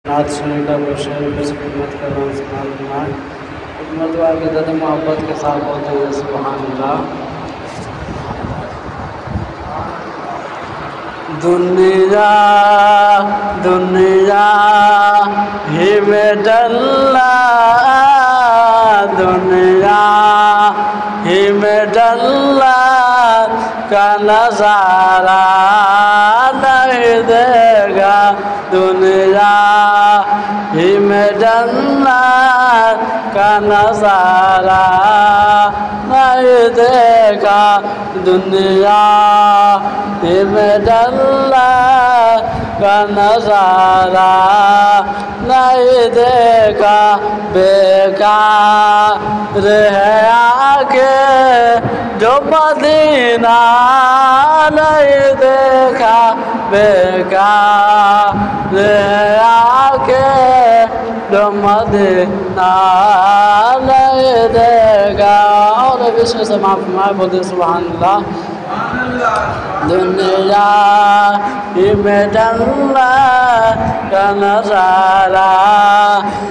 नाथ सुनीता बशर बस खिदमत कर रहा हूँ सुनाल कुमार खिदमत वाले ज़्यादा मोहब्बत के साथ बोलते हैं सुभान अल्लाह। दुनिया दुनिया ही में डल्ला दुनिया ही में डल्ला का नज़ारा नहीं देगा दुनिया ही में डल्ला का नज़ारा नहीं देगा दुनिया ही में डल्ला का नज़ारा नहीं देगा बेकार है आगे जो मदीना नहीं देखा बेकार है आगे जो मदीना नहीं देगा। और विश्व से माफ बोलते सुभान अल्लाह। दुनिया ही में डल्ला का नज़ारा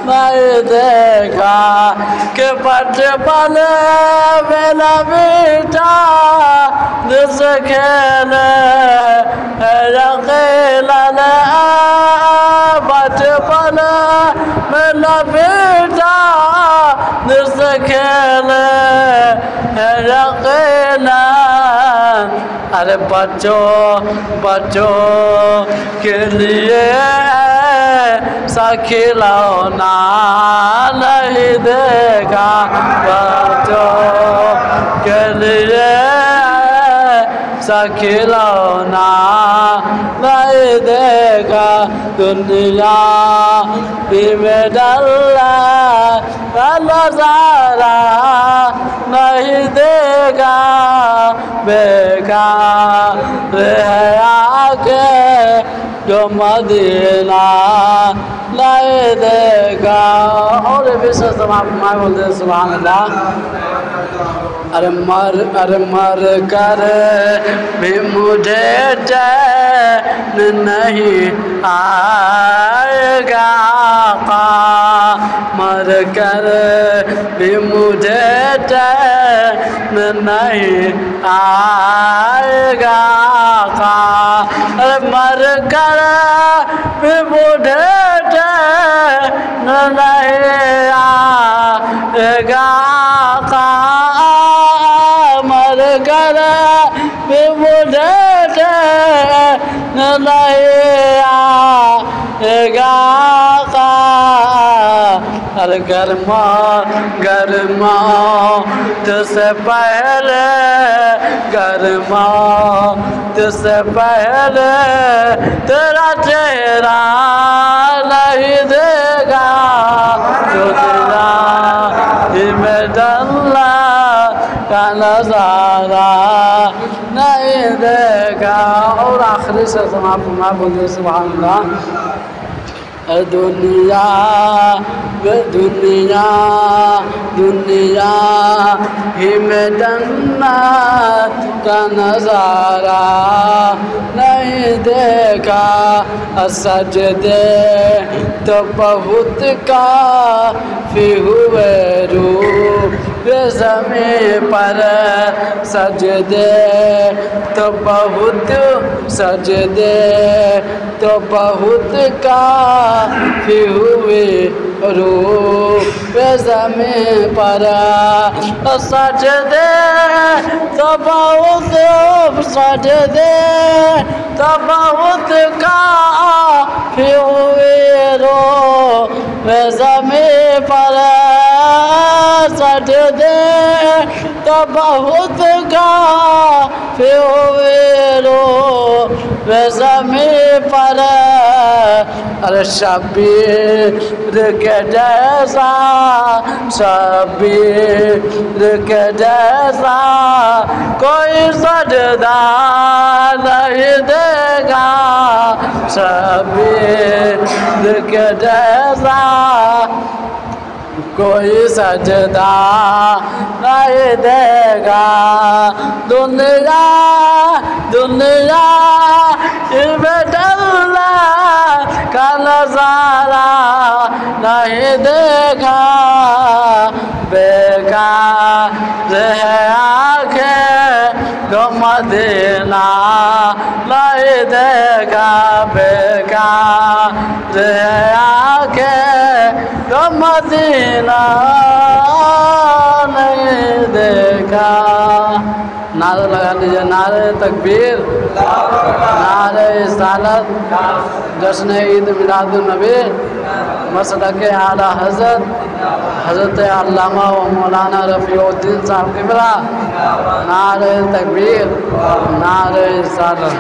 नहीं देखा कि बचपन मेरा बेटा जिस खेले है अकेला बचपन मेरा बेटा जिस खेले है अकेला। अरे बच्चों बच्चों के लिए ऐसा खिलौना नहीं देगा बच्चों के लिए ऐसा खिलौना नहीं देगा दुनिया में डल्ला का नज़ारा नहीं देगा बेकार है आगे जो मदीना नहीं देगा। और विश्व समाप्त बोलते सुभान अल्लाह। अरे मर कर भी मुझे चैन नहीं आएगा मर कर भी मुझे चैन नहीं आएगा अरे मर कर भी मुझे चैन नहीं आएगा मर कर भी मुझे चैन नहीं आएगा। अरे गरमा गरमा तुझसे पहले गरमा तुझसे पहले तेरा चेहरा नहीं देगा जो तेरा में डल्ला का नज़ारा नहीं देगा। और आखिरी से समाप्त बोलिए सुभान अल्लाह। दुनिया दुनिया दुनिया ही में जन्नत का नज़ारा नहीं देखा सजदे तो बहुत काफ़ी हुए रूप ज़मीन पर सजदे तो बहुत सजदे तो बहुत काफ़ी हुए रूप ज़मीन पर सजदे तो बहुत सजदे तो बहुत काफ़ी हुए रूप ज़मीन पर सजदे तो बहुत काफ़ी हुए रूप ज़मीन पर। अरे शबीर के जैसा शबीर के जैसा कोई सजदा नहीं देगा शबीर के जैसा कोई सजदा नहीं देगा। दुनिया दुनिया इल्म का नज़ारा नहीं देखा बेकार है आंखें जो मदीना नहीं देखा बेकार है आंखें जो मदीना नहीं देखा। नारा लगा लीजिए, नारे तकबीर, नारे सालत, जश्न ईद मिलादुन्नबी, मसलक आला हज़रत अल्लामा व मौलाना रफ़ीउद्दीन साहब क़िबला। नारे तकबीर, नारे सालत।